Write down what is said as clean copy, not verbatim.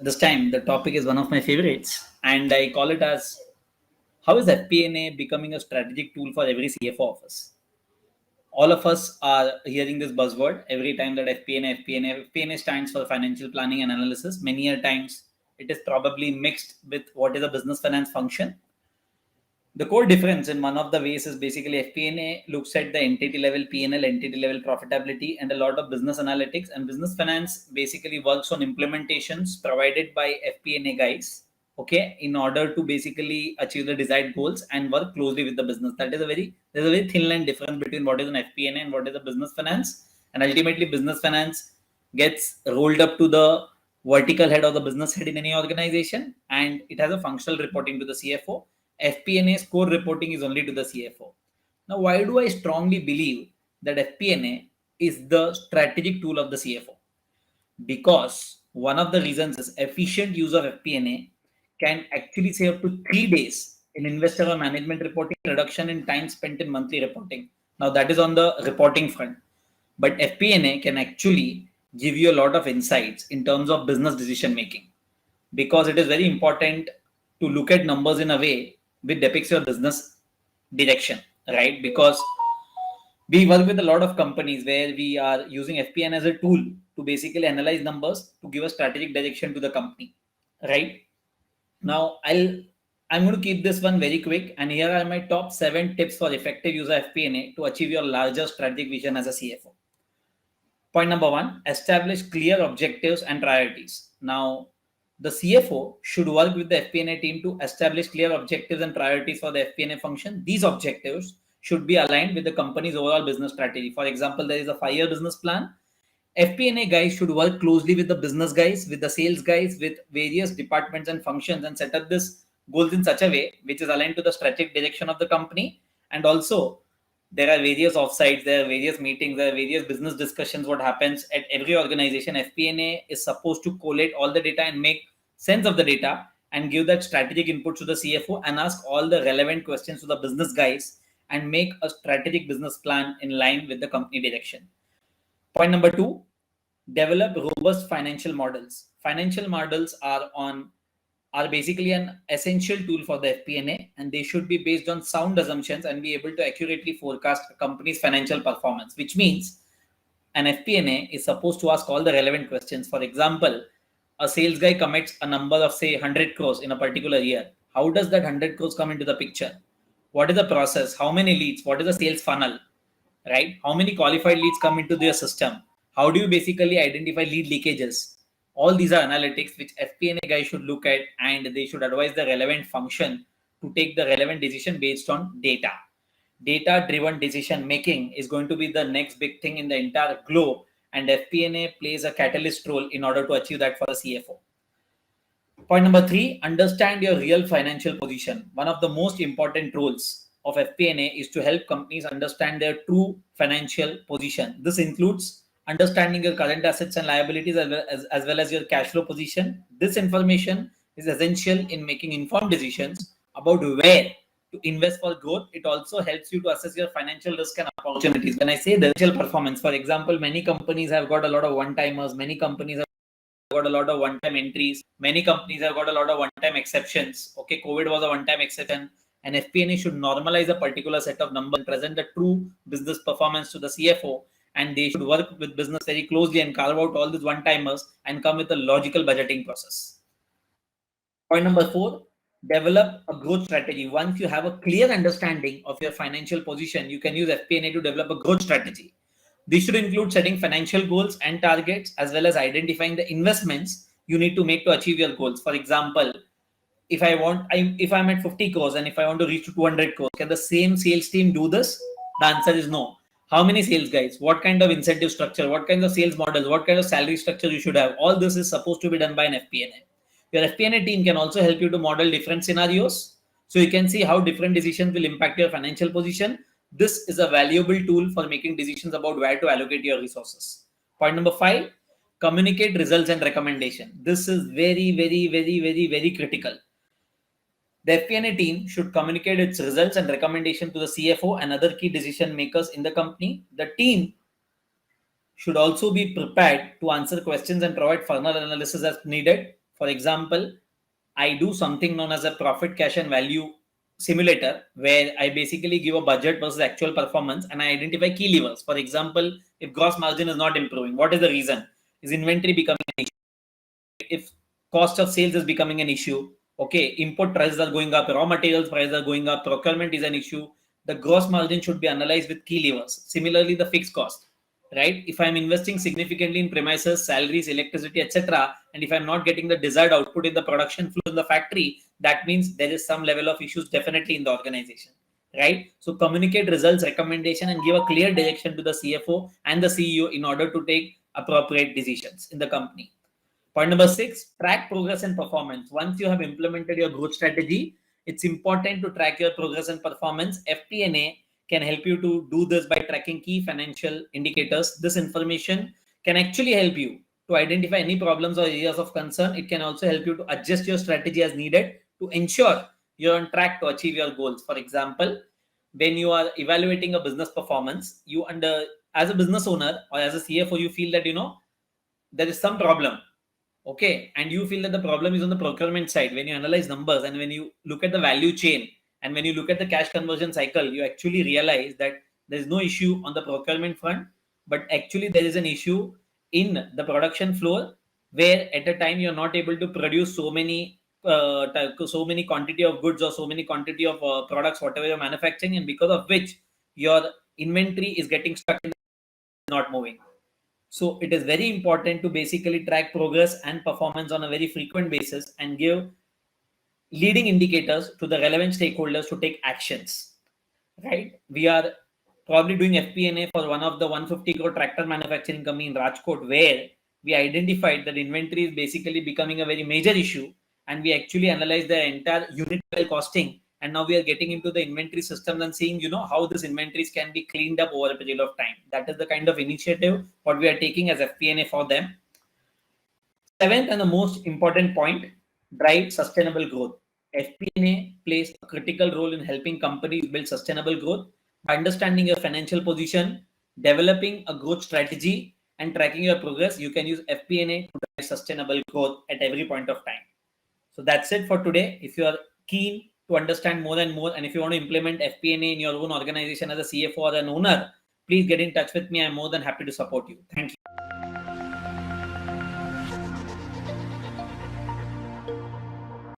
This time, the topic is one of my favorites, and I call it as how is FP&A becoming a strategic tool for every CFO office? All of us are hearing this buzzword every time that FP&A stands for financial planning and analysis. Many a times, it is probably mixed with what is a business finance function. The core difference in one of the ways is basically FP&A looks at the entity level P&L, entity level profitability, and a lot of business analytics. And business finance basically works on implementations provided by FP&A guys, okay, in order to basically achieve the desired goals and work closely with the business. There's a very thin line difference between what is an FP&A and what is a business finance. And ultimately, business finance gets rolled up to the vertical head or the business head in any organization, and it has a functional reporting to the CFO. FP&A core reporting is only to the CFO. Now, why do I strongly believe that FP&A is the strategic tool of the CFO? Because one of the reasons is efficient use of FP&A can actually save up to 3 days in investor or management reporting, reduction in time spent in monthly reporting. Now, that is on the reporting front. But FP&A can actually give you a lot of insights in terms of business decision making, because it is very important to look at numbers in a way which depicts your business direction, right? Because we work with a lot of companies where we are using FP&A as a tool to basically analyze numbers to give a strategic direction to the company, right? Now, I'm going to keep this one very quick, and here are my top 7 tips for effective use of FP&A to achieve your larger strategic vision as a CFO. Point number 1, establish clear objectives and priorities. Now, the CFO should work with the FP&A team to establish clear objectives and priorities for the FP&A function. These objectives should be aligned with the company's overall business strategy. For example, there is a 5-year business plan. FP&A guys should work closely with the business guys, with the sales guys, with various departments and functions, and set up this goals in such a way which is aligned to the strategic direction of the company. And also, there are various offsites, there are various meetings, there are various business discussions. What happens at every organization, FP&A is supposed to collate all the data and make sense of the data and give that strategic input to the CFO and ask all the relevant questions to the business guys and make a strategic business plan in line with the company direction. Point number 2, develop robust financial models. Financial models are basically an essential tool for the FP&A, and they should be based on sound assumptions and be able to accurately forecast a company's financial performance, which means an FP&A is supposed to ask all the relevant questions. For example, a sales guy commits a number of say 100 crores in a particular year. How does that 100 crores come into the picture? What is the process? How many leads? What is the sales funnel? Right? How many qualified leads come into their system? How do you basically identify lead leakages? All these are analytics which FP&A guys should look at, and they should advise the relevant function to take the relevant decision based on data. Data-driven decision making is going to be the next big thing in the entire globe, and FP&A plays a catalyst role in order to achieve that for the CFO. Point number 3, understand your real financial position. One of the most important roles of FP&A is to help companies understand their true financial position. This includes understanding your current assets and liabilities as well as your cash flow position. This information is essential in making informed decisions about where to invest for growth. It also helps you to assess your financial risk and opportunities. When I say the financial performance, for example, many companies have got a lot of one-timers, many companies have got a lot of one-time entries, many companies have got a lot of one-time exceptions. Okay, COVID was a one-time exception, and FP&A should normalize a particular set of numbers and present the true business performance to the CFO, and they should work with business very closely and carve out all these one-timers and come with a logical budgeting process. Point number 4, develop a growth strategy. Once you have a clear understanding of your financial position, you can use FP&A to develop a growth strategy. This should include setting financial goals and targets, as well as identifying the investments you need to make to achieve your goals. For example, if I'm at 50 crores and if I want to reach to 200 crores, can the same sales team do this? The answer is no. How many sales guys? What kind of incentive structure? What kind of sales models? What kind of salary structure you should have? All this is supposed to be done by an FP&A. Your FP&A team can also help you to model different scenarios, so you can see how different decisions will impact your financial position. This is a valuable tool for making decisions about where to allocate your resources. Point number 5, communicate results and recommendation. This is very, very, very, very, very critical. The FP&A team should communicate its results and recommendation to the CFO and other key decision makers in the company. The team should also be prepared to answer questions and provide further analysis as needed. For example, I do something known as a profit, cash, and value simulator where I basically give a budget versus actual performance and I identify key levers. For example, if gross margin is not improving, what is the reason? Is inventory becoming an issue? If cost of sales is becoming an issue, okay, input prices are going up, raw materials prices are going up, procurement is an issue, the gross margin should be analyzed with key levers. Similarly, the fixed cost, right? If I'm investing significantly in premises, salaries, electricity, etc., and if I'm not getting the desired output in the production flow in the factory, that means there is some level of issues definitely in the organization, right? So communicate results, recommendation, and give a clear direction to the CFO and the CEO in order to take appropriate decisions in the company. Point number 6, track progress and performance. Once you have implemented your growth strategy, it's important to track your progress and performance. FP&A can help you to do this by tracking key financial indicators. This information can actually help you to identify any problems or areas of concern. It can also help you to adjust your strategy as needed to ensure you're on track to achieve your goals. For example, when you are evaluating a business performance, as a business owner or as a CFO, you feel that there is some problem, okay, and you feel that the problem is on the procurement side. When you analyze numbers and when you look at the value chain and when you look at the cash conversion cycle, you actually realize that there is no issue on the procurement front, but actually there is an issue in the production floor where at a time you're not able to produce so many quantity of goods or so many quantity of products whatever you're manufacturing, and because of which your inventory is getting stuck in not moving. So it is very important to basically track progress and performance on a very frequent basis and give leading indicators to the relevant stakeholders to take actions. Right? We are probably doing FP&A for one of the 150 crore tractor manufacturing company in Rajkot, where we identified that inventory is basically becoming a very major issue, and we actually analyzed the entire unit level costing. And now we are getting into the inventory systems and seeing, how this inventories can be cleaned up over a period of time. That is the kind of initiative what we are taking as FP&A for them. Seventh and the most important point, drive sustainable growth. FP&A plays a critical role in helping companies build sustainable growth by understanding your financial position, developing a growth strategy, and tracking your progress. You can use FP&A to drive sustainable growth at every point of time. So that's it for today. If you are keen to understand more and more, and if you want to implement FP&A in your own organization as a CFO or an owner, please get in touch with me. I'm more than happy to support you. Thank you.